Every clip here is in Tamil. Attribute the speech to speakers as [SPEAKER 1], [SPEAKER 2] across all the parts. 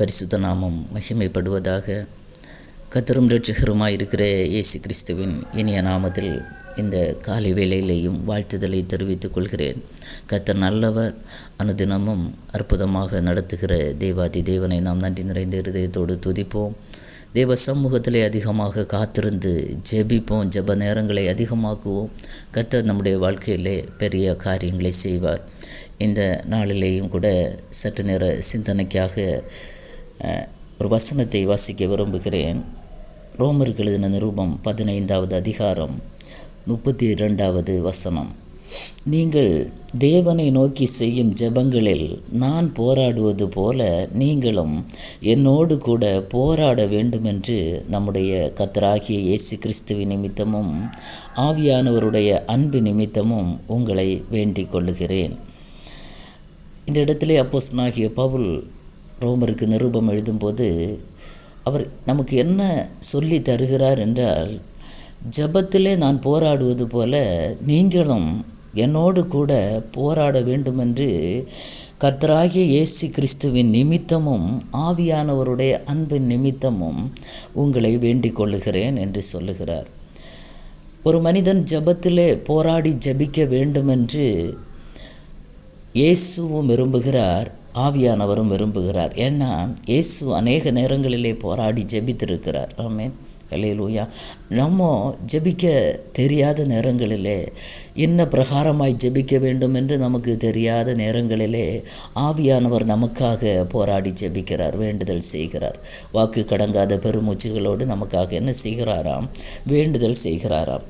[SPEAKER 1] பரிசுத்த நாமம் மகிமைப்படுவதாக. கர்த்தரும் இரட்சகருமாயிருக்கிற இயேசு கிறிஸ்துவின் இனிய நாமத்தில் இந்த காலை வேளையிலேயும் வாழ்த்துதலை தெரிவித்துக் கொள்கிறேன். கர்த்தர் நல்லவர், அனுதினமும் அற்புதமாக நடத்துகிற தேவாதி தேவனை நாம் நன்றி நிறைந்த இருதயத்தோடு துதிப்போம். தேவ சமூகத்திலே அதிகமாக காத்திருந்து ஜெபிப்போம். ஜெப நேரங்களை அதிகமாக்குவோம். கர்த்தர் நம்முடைய வாழ்க்கையிலே பெரிய காரியங்களை செய்வார். இந்த நாளிலேயும் கூட சற்று நேர சிந்தனைக்காக ஒரு வசனத்தை வாசிக்க விரும்புகிறேன். ரோமருக்கு எழுதின நிருபம் 15வது அதிகாரம் 32வது வசனம். நீங்கள் தேவனை நோக்கி செய்யும் ஜெபங்களில் நான் போராடுவது போல நீங்களும் என்னோடு கூட போராட வேண்டுமென்று நம்முடைய கர்த்தராகிய இயேசு கிறிஸ்துவின் நிமித்தமும் ஆவியானவருடைய அன்பு நிமித்தமும் உங்களை வேண்டிக் கொள்ளுகிறேன். இந்த இடத்திலே அப்போஸ்தலனாகிய பவுல் ரோமருக்கு நிருபம் எழுதும்போது அவர் நமக்கு என்ன சொல்லி தருகிறார் என்றால், ஜெபத்திலே நான் போராடுவது போல நீங்களும் என்னோடு கூட போராட வேண்டுமென்று கர்த்தராகிய இயேசு கிறிஸ்துவின் நிமித்தமும் ஆவியானவருடைய அன்பின் நிமித்தமும் உங்களை வேண்டிக் கொள்ளுகிறேன் என்று சொல்லுகிறார். ஒரு மனிதன் ஜெபத்திலே போராடி ஜெபிக்க வேண்டுமென்று இயேசுவும் விரும்புகிறார், ஆவியானவரும் விரும்புகிறார். ஏன்னா இயேசு அநேக நேரங்களிலே போராடி ஜெபித்திருக்கிறார். ஆமென், அல்லேலூயா. நம்ம ஜெபிக்க தெரியாத நேரங்களிலே, என்ன பிரகாரமாய் ஜெபிக்க வேண்டும் என்று நமக்கு தெரியாத நேரங்களிலே ஆவியானவர் நமக்காக போராடி ஜெபிக்கிறார், வேண்டுதல் செய்கிறார். வாக்கு கடங்காத பெருமூச்சுகளோடு நமக்காக என்ன செய்கிறாராம்? வேண்டுதல் செய்கிறாராம்.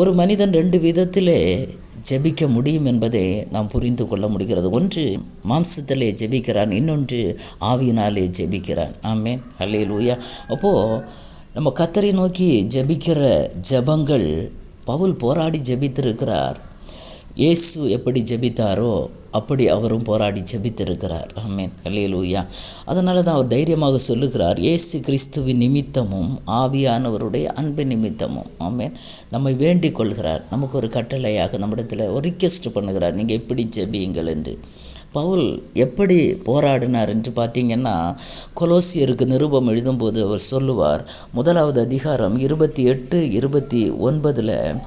[SPEAKER 1] ஒரு மனிதன் 2 விதத்திலே ஜெபிக்க முடியும் என்பதை நாம் புரிந்து கொள்ள முடிகிறது. ஒன்று மாம்சத்திலே ஜெபிக்கிறான், இன்னொன்று ஆவியினாலே ஜெபிக்கிறான். ஆமென், அல்லேலூயா. அப்போது நம்ம கர்த்தரை நோக்கி ஜெபிக்கிற ஜெபங்கள், பவுல் போராடி ஜெபித்திருக்கிறார். இயேசு எப்படி ஜெபித்தாரோ அப்படி அவரும் போராடி ஜெபித்திருக்கிறார். ஆமென், அல்லேலூயா. அதனால தான் அவர் தைரியமாக சொல்லுகிறார், இயேசு கிறிஸ்துவின் நிமித்தமும் ஆவியானவருடைய அன்பு நிமித்தமும். ஆமென், நம்மை வேண்டிக் கொள்கிறார். நமக்கு ஒரு கட்டளையாக நம்மிடத்தில் ஒரு ரிக்வெஸ்ட் பண்ணுகிறார், நீங்கள் எப்படி ஜெபியுங்கள் என்று. பவுல் எப்படி போராடினார் என்று பார்த்தீங்கன்னா, கொலோசியருக்கு நிருபம் எழுதும்போது அவர் சொல்லுவார், 1வது அதிகாரம் 28, 29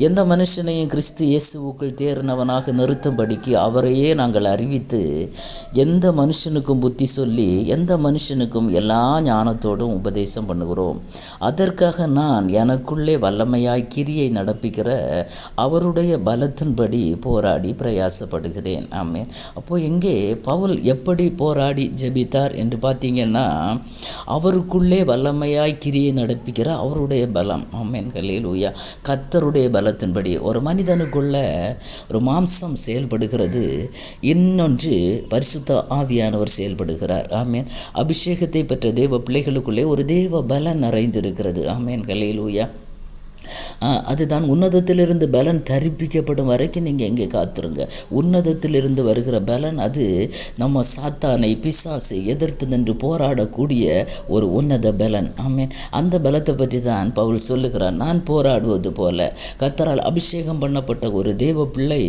[SPEAKER 1] எந்த மனுஷனையும் கிறிஸ்து இயேசுவுக்குள் தேறினவனாக நிறுத்தும்படிக்கு அவரையே நாங்கள் அறிவித்து, எந்த மனுஷனுக்கும் புத்தி சொல்லி, எந்த மனுஷனுக்கும் எல்லா ஞானத்தோடும் உபதேசம் பண்ணுகிறோம். அதற்காக நான் எனக்குள்ளே வல்லமையாய் கிரியை நடப்பிக்கிற அவருடைய பலத்தின்படி போராடி பிரயாசப்படுகிறேன். ஆமென். அப்போது எங்கே பவுல் எப்படி போராடி ஜெபித்தார் என்று பார்த்தீங்கன்னா, அவருக்குள்ளே வல்லமையாய் கிரியை நடப்பிக்கிற அவருடைய பலம். ஆமென், அல்லேலூயா. கர்த்தருடைய பலத்தின்படி ஒரு மனிதனுக்குள்ள ஒரு மாம்சம் செயல்படுகிறது, இன்னொன்று பரிசுத்த ஆவியானவர் செயல்படுகிறார். ஆமென். அபிஷேகத்தை பெற்ற தேவ பிள்ளைகளுக்குள்ளே ஒரு தேவ பலன் நிறைந்திருக்கிறது. ஆமென், அல்லேலூயா. அதுதான் உன்னதத்திலிருந்து பலன் தரிப்பிக்கப்படும் வரைக்கும் நீங்கள் எங்கே காத்துருங்க. உன்னதத்திலிருந்து வருகிற பலன் அது நம்ம சாத்தானை, பிசாசை எதிர்த்து நின்று போராடக்கூடிய ஒரு உன்னத பலன். ஆமென். அந்த பலத்தை பற்றி தான் பவுல் சொல்லுகிறார். நான் போராடுவது போல கர்த்தரால் அபிஷேகம் பண்ணப்பட்ட ஒரு தேவ பிள்ளை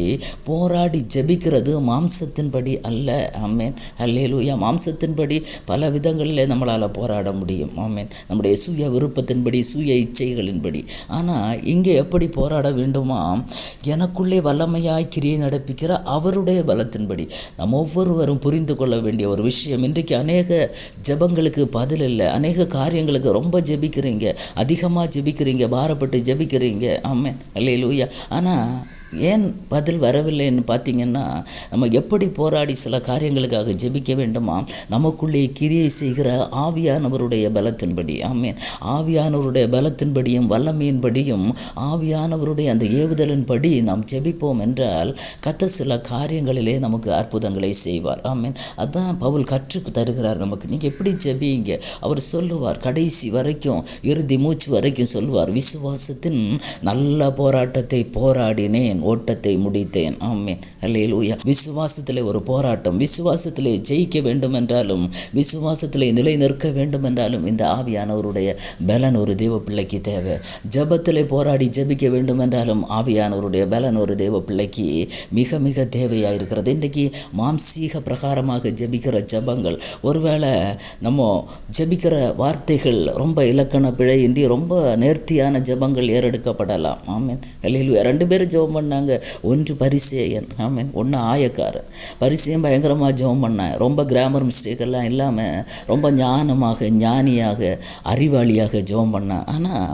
[SPEAKER 1] போராடி ஜெபிக்கிறது மாம்சத்தின்படி அல்ல. ஆமென், அல்லேலூயா. மாம்சத்தின்படி பல விதங்களில் நம்மளால் போராட முடியும். ஆமென், நம்முடைய சுய விருப்பத்தின்படி, சுய இச்சைகளின்படி. ஆனால் இங்கே எப்படி போராட வேண்டுமா? எனக்குள்ளே வல்லமையாய் கிரியை நடப்பிக்கிற அவருடைய பலத்தின்படி. நம்ம ஒவ்வொருவரும் புரிந்து கொள்ள வேண்டிய ஒரு விஷயம், இன்றைக்கு அநேக ஜெபங்களுக்கு பதில் இல்லை. அநேக காரியங்களுக்கு ரொம்ப ஜெபிக்கிறீங்க, அதிகமாக ஜெபிக்கிறீங்க, பாரப்பட்டு ஜெபிக்கிறீங்க. ஆமென், அல்லேலூயா. ஆனால் ஏன் பதில் வரவில்லைன்னு பார்த்தீங்கன்னா, நம்ம எப்படி போராடி சில காரியங்களுக்காக ஜெபிக்க வேண்டுமா? நமக்குள்ளே கிரியை செய்கிற ஆவியானவருடைய பலத்தின்படி. ஆமென். ஆவியானவருடைய பலத்தின்படியும் வல்லமையின்படியும் ஆவியானவருடைய அந்த ஏவுதலின்படி நாம் ஜெபிப்போம் என்றால் கர்த்தர் சில காரியங்களிலே நமக்கு அற்புதங்களை செய்வார். ஆமென். அதான் பவுல் கற்றுக்கு தருகிறார் நமக்கு. நீங்கள் எப்படி ஜெபிங்க? அவர் சொல்லுவார், கடைசி வரைக்கும், இறுதி மூச்சு வரைக்கும் சொல்லுவார், விசுவாசத்தின் நல்ல போராட்டத்தை போராடினேன், ஓடினேன், ஓட்டத்தை முடித்தேன். ஆமென். அல்லேலூயா. விசுவாசத்திலே ஒரு போராட்டம், விசுவாசத்திலே ஜெயிக்க வேண்டும் என்றாலும், விசுவாசத்திலே நிலை நிற்க வேண்டும் என்றாலும் இந்த ஆவியானவருடைய பலன் ஒரு தேவ பிள்ளைக்கு தேவை. ஜெபத்திலே போராடி ஜெபிக்க வேண்டும் என்றாலும் ஆவியானவருடைய பலன் ஒரு தேவ பிள்ளைக்கு மிக மிக தேவையாக இருக்கிறது. இன்றைக்கு மாம்சீக பிரகாரமாக ஜெபிக்கிற ஜெபங்கள், ஒருவேளை நம்ம ஜெபிக்கிற வார்த்தைகள் ரொம்ப இலக்கண பிழையின்றி ரொம்ப நேர்த்தியான ஜெபங்கள் ஏறெடுக்கப்படலாம். ஆமென். அல்லேலூயா. 2 பேரும் ஜெபம் பண்ணாங்க. ஒன்று பரிசேயன், ஆமென், ஒன்று ஆயக்காரன். பரிசேயன் பயங்கரமாக ஜெபம் பண்ணான். ரொம்ப கிராமர் மிஸ்டேக் எல்லாம் இல்லாமல் ரொம்ப ஞானமாக, ஞானியாக, அறிவாளியாக ஜெபம் பண்ணான். ஆனால்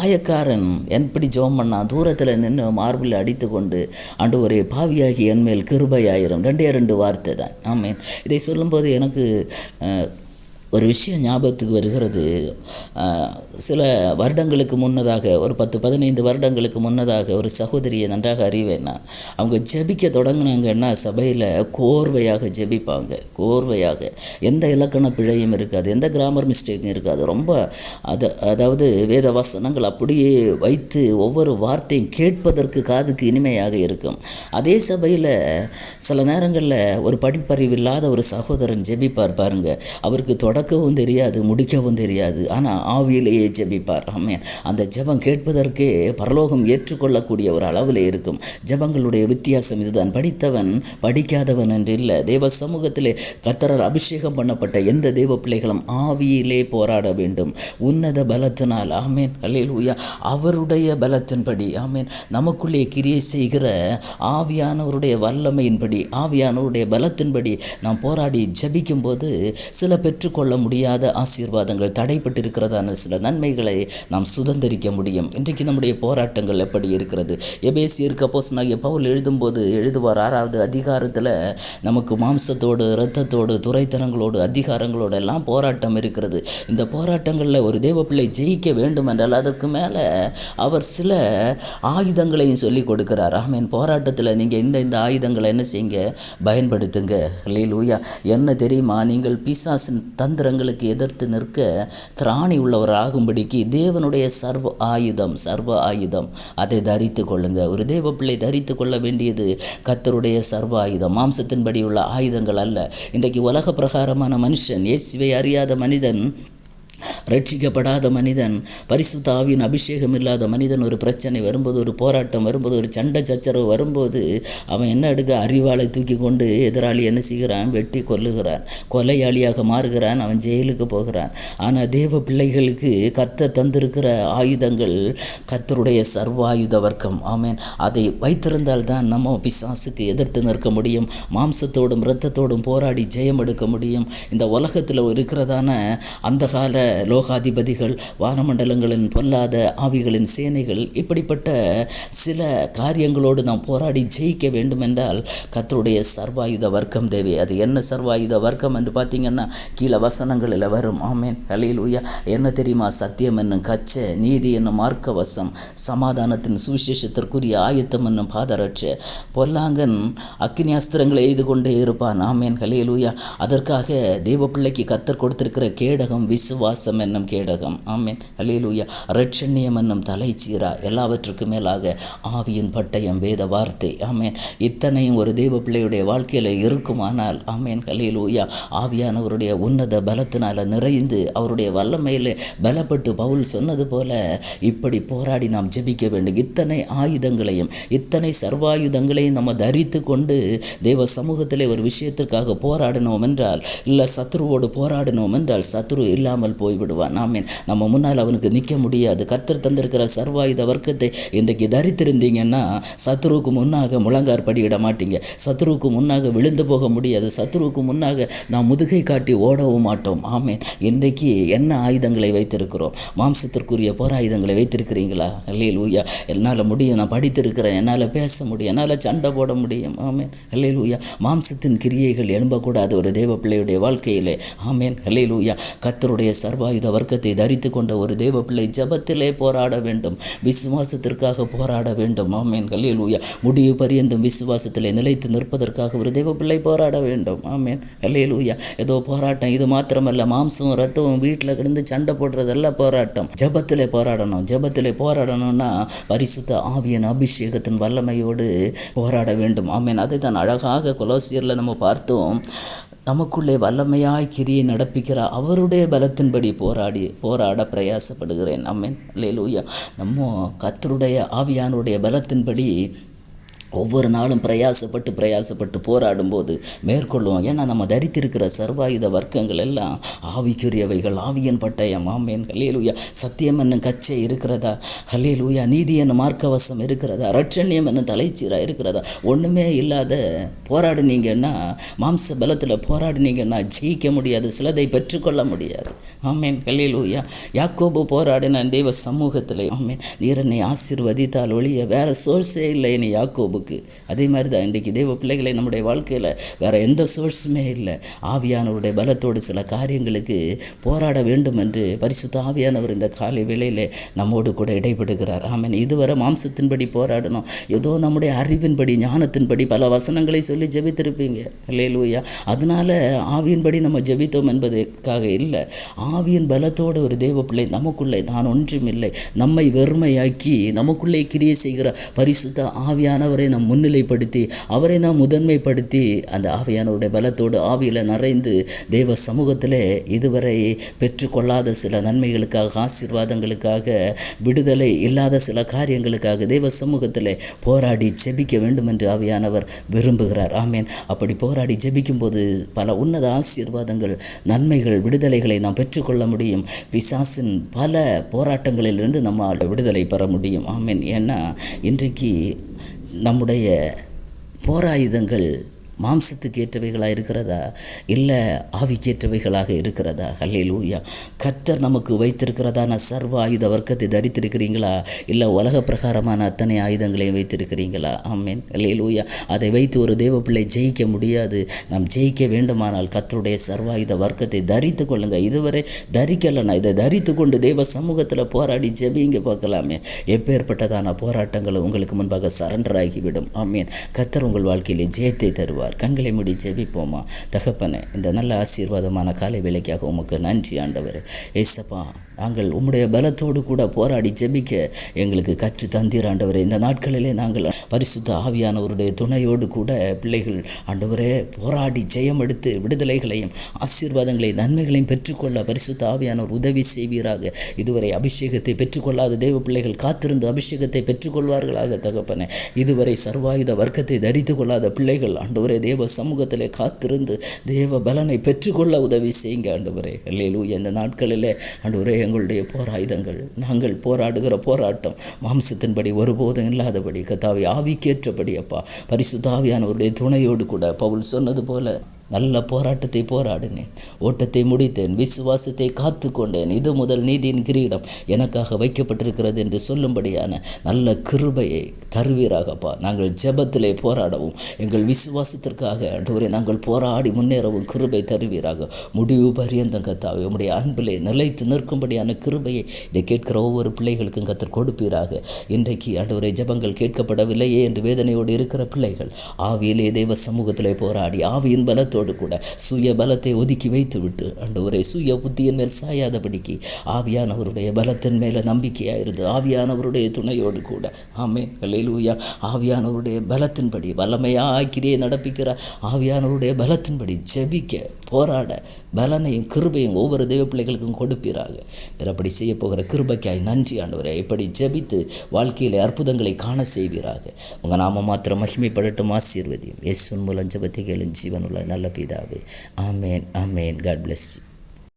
[SPEAKER 1] ஆயக்காரன் எப்படி ஜெபம் பண்ணான்? தூரத்தில் நின்று மார்பில் அடித்து கொண்டு, ஆண்டவரே பாவியாகி என் மேல் கிருபையாயிரும். 2 வார்த்தை தான். ஆமென். இதை சொல்லும்போது எனக்கு ஒரு விஷயம் ஞாபகத்துக்கு வருகிறது. சில வருடங்களுக்கு முன்னதாக, ஒரு 10-15 வருடங்களுக்கு முன்னதாக ஒரு சகோதரியை நன்றாக அறிவேன் நான். அவங்க ஜெபிக்க தொடங்கினாங்கன்னா சபையில் கோர்வையாக ஜெபிப்பாங்க. கோர்வையாக, எந்த இலக்கண பிழையும் இருக்காது, எந்த கிராமர் மிஸ்டேக்கும் இருக்காது. ரொம்ப அதாவது வேத வசனங்கள் அப்படியே வைத்து ஒவ்வொரு வார்த்தையும் கேட்பதற்கு காதுக்கு இனிமையாக இருக்கும். அதே சபையில் சில நேரங்களில் ஒரு படிப்பறிவு இல்லாத ஒரு சகோதரன் ஜெபிப்பார் பாருங்க. அவருக்கு தொடக்கவும் தெரியாது, முடிக்கவும் தெரியாது. ஆனால் ஆவியிலேயே ஜெபிப்பார். ஆமென். அந்த ஜெபம் கேட்பதற்கே பரலோகம் ஏற்றுக்கொள்ளக்கூடிய ஒரு அளவில் இருக்கும். ஜெபங்களுடைய வித்தியாசம் இதுதான். படித்தவன் படிக்காதவன் என்று இல்லை. தேவ சமூகத்திலே கர்த்தரால் அபிஷேகம் பண்ணப்பட்ட எந்த தேவ பிள்ளைகளும் ஆவியிலே போராட வேண்டும், உன்னத பலத்தினால். ஆமென். அல்லேலூயா. அவருடைய பலத்தின்படி, ஆமென், நமக்குள்ளே கிரியை செய்கிற ஆவியானவருடைய வல்லமையின்படி, ஆவியானவருடைய பலத்தின்படி நாம் போராடி ஜெபிக்கும்போது சில பெற்றுக்கொள்ள முடியாத ஆசீர்வாதங்கள், தடைப்பட்டிருக்கிறதான சில நன்மைகளை நாம் சுதந்திரிக்க முடியும். இன்றைக்கு நம்முடைய போராட்டங்கள் எப்படி இருக்கிறது? எபேசியருக்கு அப்போஸ்தலனாகிய பவுல் எழுதும்போது எழுதுவார் 6வது அதிகாரத்தில், நமக்கு மாம்சத்தோடு, இரத்தத்தோடு, துரைத்தனங்களோடு, அதிகாரங்களோடு எல்லாம் போராட்டம் இருக்கிறது. இந்த போராட்டங்களில் ஒரு தேவ பிள்ளை ஜெயிக்க வேண்டும் என்றால் அதற்கு மேலே அவர் சில ஆயுதங்களையும் சொல்லி கொடுக்கிறார். ஆமென். போராட்டத்தில் நீங்கள் இந்த ஆயுதங்களை என்ன செய்யுங்க? பயன்படுத்துங்க. அல்லேலூயா. என்ன தெரியுமா? நீங்கள் பிசாசின் தந்திரங்களுக்கு எதிர்த்து நிற்க திராணி உள்ளவராகும்படிக்கு தேவனுடைய சர்வ ஆயுதம் அதை தரித்து கொள்ளுங்க. ஒரு தேவ பிள்ளை தரித்து கொள்ள வேண்டியது கர்த்தருடைய சர்வ ஆயுதம், மாம்சத்தின்படி உள்ள ஆயுதங்கள் அல்ல. இன்றைக்கு உலக பிரகாரமான மனுஷன், இயேசுவை அறியாத மனிதன், ரட்சிக்கப்படாத மனிதன், பரிசுத்த ஆவியின் அபிஷேகம் இல்லாத மனிதன், ஒரு பிரச்சனை வரும்போது, ஒரு போராட்டம் வரும்போது, ஒரு சண்டை சச்சரவு வரும்போது அவன் என்ன எடுக்க? அறிவாளை தூக்கி கொண்டு எதிராளி என்ன செய்கிறான்? வெட்டி கொல்லுகிறான், கொலையாளியாக மாறுகிறான், அவன் ஜெயிலுக்கு போகிறான். ஆனால் தேவ பிள்ளைகளுக்கு கர்த்தர் தந்திருக்கிற ஆயுதங்கள் கர்த்தருடைய சர்வாயுத வர்க்கம். ஆமென். அதை வைத்திருந்தால் தான் நம்ம பிசாசுக்கு எதிர்த்து நிற்க முடியும், மாம்சத்தோடும் இரத்தத்தோடும் போராடி ஜெயம் எடுக்க முடியும். இந்த உலகத்தில் இருக்கிறதான அந்த கால லோகாதிபதிகள், வானமண்டலங்களின் பொல்லாத ஆவிகளின் சேனைகள், இப்படிப்பட்ட சில காரியங்களோடு நாம் போராடி ஜெயிக்க வேண்டுமென்றால் கர்த்தருடைய சர்வாயுத வர்க்கம் தேவை. அது என்ன சர்வாயுத வர்க்கம் என்று பார்த்தீங்கன்னா கீழே வசனங்களில் வரும். ஆமென். அல்லேலூயா. என்ன தெரியுமா? சத்தியம் என்னும் கச்சை, நீதி என்னும் மார்க்கவசம், சமாதானத்தின் சுவிசேஷத்திற்குரிய ஆயத்தம் என்னும் பாதரட்சை. பொல்லாங்கன் அக்கினி அஸ்திரங்களை எய்து கொண்டே இருப்பான். ஆமென். அல்லேலூயா. அதற்காக தேவ பிள்ளைக்கு கர்த்தர் கொடுத்திருக்கிற கேடகம் விசுவாசம் என்னும் கேடகம். ஆமென். அல்லேலூயா. இரட்சண்யம் என்னும் தலைச்சீரா, எல்லாவற்றுக்கும் மேலாக ஆவியின் பட்டயம், வேத வார்த்தை. ஆமென். இத்தனையும் ஒரு தேவ பிள்ளையுடைய வாழ்க்கையில் இருக்குமானால், ஆமென், அல்லேலூயா, ஆவியானவருடைய உன்னத பலத்தினால் நிறைந்து அவருடைய வல்லமையில் பலப்பட்டு பவுல் சொன்னது போல இப்படி போராடி நாம் ஜெபிக்க வேண்டும். இத்தனை ஆயுதங்களையும், இத்தனை சர்வாயுதங்களையும் நம்ம தரித்து கொண்டு தேவ சமூகத்திலே ஒரு விஷயத்திற்காக போராடினோம் என்றால், இல்லை சத்ருவோடு போராடினோம் என்றால் சத்ரு இல்லாமல் போய்விடுவான். ஆமென். நம்ம முன்னால் அவனுக்கு நிற்க முடியாது. கர்த்தர் தந்திருக்கிற சர்வாயுத வர்க்கத்தை இன்றைக்கு தரித்திருந்தீங்கன்னா சத்ருவுக்கு முன்னாக முழங்கார் படியிட மாட்டீங்க, சத்ருவுக்கு முன்னாக விழுந்து போக முடியாது, சத்ருவுக்கு முன்னாக நாம் முதுகை காட்டி ஓடவும் மாட்டோம். ஆமென். இன்றைக்கு என்ன ஆயுதங்களை வைத்திருக்கிறோம்? மாம்சத்திற்குரிய போராயுதங்களை வைத்திருக்கிறீங்களா? அல்லேலூயா. என்னால் முடியும், நான் படித்திருக்கிறேன், என்னால் பேச முடியும், என்னால் சண்டை போட முடியும். ஆமென். அல்லேலூயா. மாம்சத்தின் கிரியைகள் எழும்பக்கூடாது ஒரு தேவ பிள்ளையுடைய வாழ்க்கையிலே. ஆமென். அல்லேலூயா. கர்த்தருடைய சர்வ சர்வாயுத வர்க்கத்தை தரித்து கொண்ட ஒரு தேவ பிள்ளை ஜெபத்திலே போராட வேண்டும், விசுவாசத்திற்காக போராட வேண்டும். ஆமேன், அல்லேலூயா. முடிவு பரியந்தும் விசுவாசத்திலே நிலைத்து நிற்பதற்காக ஒரு தேவ பிள்ளை போராட வேண்டும். ஆமேன், அல்லேலூயா. ஏதோ போராட்டம் இது மாத்திரமல்ல, மாம்சம் ரத்தம் வீட்டில் கிடந்து சண்டை போடுறதெல்லாம் போராட்டம். ஜெபத்திலே போராடணும். ஜெபத்திலே போராடணும்னா பரிசுத்த ஆவியின் அபிஷேகத்தின் வல்லமையோடு போராட வேண்டும். ஆமேன். அதை தான் அழகாக கொலோசியரில் நம்ம பார்த்தோம். நமக்குள்ளே வல்லமையாய் கிரியை நடப்பிக்கிற அவருடைய பலத்தின்படி போராட பிரயாசப்படுகிறேன். ஆமென், அல்லேலூயா. நம்ம கர்த்தருடைய ஆவியானுடைய பலத்தின்படி ஒவ்வொரு நாளும் பிரயாசப்பட்டு போராடும்போது மேற்கொள்வோம். ஏன்னா நம்ம தரித்திருக்கிற சர்வாயுத வர்க்கங்கள் எல்லாம் ஆவிக்குரியவைகள், ஆவியன் பட்டயம். ஆமென், அல்லேலூயா. சத்தியம் என்னும் கச்சை இருக்கிறதா? அல்லேலூயா. நீதி என்னும் மார்க்கவசம் இருக்கிறதா? இரட்சண்யம் என்னும் தலைச்சீராக இருக்கிறதா? ஒன்றுமே இல்லாத போராடினீங்கன்னா, மாம்ச பலத்தில் போராடினீங்கன்னா ஜெயிக்க முடியாது, சிலதை பெற்றுக்கொள்ள முடியாது. ஆமென், அல்லேலூயா. யாக்கோபு போராடினான் தெய்வ சமூகத்தில். ஆமென், நீர் என்னை ஆசீர்வதித்தால் ஒழிய வேறு சோர்ஸே இல்லை நீ யாக்கோபுக்கு. அதே மாதிரி தான் இன்றைக்கு தேவ பிள்ளைகளை நம்முடைய வாழ்க்கையில் வேறு எந்த சோர்ஸுமே இல்லை. ஆவியானவருடைய பலத்தோடு சில காரியங்களுக்கு போராட வேண்டும் என்று பரிசுத்த ஆவியானவர் இந்த காலை வேளையில் நம்மோடு கூட இடைபடுகிறார். ஆமென். இதுவரை மாம்சத்தின்படி போராடணும், ஏதோ நம்முடைய அறிவின்படி ஞானத்தின்படி பல வசனங்களை சொல்லி ஜெபித்திருப்பீங்க. அல்லேலூயா. அதனால் ஆவியின்படி நம்ம ஜெபித்தோம் என்பதற்காக இல்லை. ஆவியின் பலத்தோடு ஒரு தேவ பிள்ளை நமக்குள்ளே நான் ஒன்றும் இல்லை, நம்மை வெறுமையாக்கி நமக்குள்ளே கிரியை செய்கிற பரிசுத்த ஆவியானவரை நாம் முன்னிலைப்படுத்தி அவரை நாம் முதன்மைப்படுத்தி அந்த ஆவியானவருடைய பலத்தோடு ஆவியில் நிறைந்து தேவ சமூகத்தில் இதுவரை பெற்றுக்கொள்ளாத சில நன்மைகளுக்காக, ஆசீர்வாதங்களுக்காக, விடுதலை இல்லாத சில காரியங்களுக்காக தேவ சமூகத்தில் போராடி ஜெபிக்க வேண்டும் என்று ஆவியானவர் விரும்புகிறார். ஆமேன். அப்படி போராடி ஜெபிக்கும்போது பல உன்னத ஆசீர்வாதங்கள், நன்மைகள், விடுதலைகளை நாம் பெற்றுக்கொள்ள முடியும். பிசாசின் பல போராட்டங்களிலிருந்து நம்மால் விடுதலை பெற முடியும். ஆமேன். ஏன்னா இன்றைக்கு நம்முடைய போராயுதங்கள் மாம்சத்துக்கு ஏற்றவைகளாக இருக்கிறதா, இல்லை ஆவிக்கேற்றவைகளாக இருக்கிறதா? அல்லேலூயா. கர்த்தர் நமக்கு வைத்திருக்கிறதான சர்வ ஆயுத வர்க்கத்தை தரித்திருக்கிறீங்களா, இல்லை உலக பிரகாரமான அத்தனை ஆயுதங்களையும் வைத்திருக்கிறீங்களா? ஆமென், அல்லேலூயா. அதை வைத்து ஒரு தேவ பிள்ளை ஜெயிக்க முடியாது. நாம் ஜெயிக்க வேண்டுமானால் கர்த்தருடைய சர்வாயுத வர்க்கத்தை தரித்து கொள்ளுங்க. இதுவரை தரிக்கலைன்னா இதை தரித்து கொண்டு தேவ சமூகத்தில் போராடி ஜெபிங்க பார்க்கலாமே. எப்பேற்பட்டதான போராட்டங்களும் உங்களுக்கு முன்பாக சரண்டர் ஆகிவிடும். ஆமென். கர்த்தர் உங்கள் வாழ்க்கையிலே ஜெயத்தை தருவார். கண்களை மூடி ஜெபிப்போமா? தகப்பனே, இந்த நல்ல ஆசீர்வாதமான காலை வேளைக்காக உமக்கு நன்றி ஆண்டவரே. ஏசப்பா, நாங்கள் உம்முடைய பலத்தோடு கூட போராடி ஜெபிக்க எங்களுக்கு கற்று தந்தீர் ஆண்டவரே. இந்த நாட்களிலே நாங்கள் பரிசுத்த ஆவியானவருடைய துணையோடு கூட பிள்ளைகள் ஆண்டவரே போராடி ஜெயம் எடுத்து விடுதலைகளையும் ஆசீர்வாதங்களையும் நன்மைகளையும் பெற்றுக்கொள்ள பரிசுத்த ஆவியானவர் உதவி செய்வீராக. இதுவரை அபிஷேகத்தை பெற்றுக்கொள்ளாத தேவ பிள்ளைகள் காத்திருந்து அபிஷேகத்தை பெற்றுக்கொள்வார்களாக. தகப்பனே, இதுவரை சர்வாயுத வர்க்கத்தை தரித்து கொள்ளாத பிள்ளைகள் ஆண்டவரே தேவ சமூகத்திலே காத்திருந்து தேவ பலனை பெற்றுக்கொள்ள உதவி செய்யுங்க ஆண்டவரே. அல்லேலூயா. இந்த நாட்களிலே ஆண்டவரே எங்களுடைய போராயுதங்கள், நாங்கள் போராடுகிற போராட்டம் மாம்சத்தின்படி ஒருபோதும் இல்லாதபடி கர்த்தாவே ஆவிக்கேற்றபடி அப்பா பரிசுத்த ஆவியானவருடைய துணையோடு கூட பவுல் சொன்னது போல நல்ல போராட்டத்தை போராடினேன், ஓட்டத்தை முடித்தேன், விசுவாசத்தை காத்து கொண்டேன், இது முதல் நீதியின் கிரீடம் எனக்காக வைக்கப்பட்டிருக்கிறது என்று சொல்லும்படியான நல்ல கிருபையை தருவீராகப்பா. நாங்கள் ஜெபத்திலே போராடவும் எங்கள் விசுவாசத்திற்காக ஆண்டவரே நாங்கள் போராடி முன்னேறவும் கிருபை தருவீராக. முடிவு பரியந்தம் கர்த்தாவே உம்முடைய அன்பிலே நிலைத்து நிற்கும்படியான கிருபையை இதை கேட்கிற ஒவ்வொரு பிள்ளைகளுக்கும் கர்த்தர் கொடுப்பீராக. இன்றைக்கு ஆண்டவரே ஜெபங்கள் கேட்கப்படவில்லையே என்று வேதனையோடு இருக்கிற பிள்ளைகள் ஆவியிலே தெய்வ சமூகத்திலே போராடி ஆவியின் பலத்தோடு கூட சுய பலத்தை ஒதுக்கி வைத்து விட்டு ஆண்டவரே சுய புத்தியின் மேல் சாயாதபடிக்கு ஆவியானவருடைய பலத்தின் மேலே நம்பிக்கையாயிருந்து ஆவியானவருடைய துணையோடு கூட ஆமென், அல்லேலூயா. ஆவியானவருடைய பலத்தின்படி வல்லமையாக்கிரியை நடப்பிக்கிற ஆவியானவருடைய பலத்தின்படி ஜெபிக்க போராட பலனையும் கிருபையும் ஒவ்வொரு தெய்வ பிள்ளைகளுக்கும் கொடுப்பீராக. அப்படி செய்ய போகிற கிருபைக்காய் நன்றி ஆண்டவரே. இப்படி ஜெபித்து வாழ்க்கையில் அற்புதங்களை காண செய்வீராக. உங்கள் நாம மாத்திரம் மகிமைப்படட்டும். ஆசீர்வதியும் இயேசுவின் மூலம் ஜெபத்தை கேளும் ஜீவனுள்ள நல்ல பிதாவே. ஆமேன், ஆமேன். God bless you.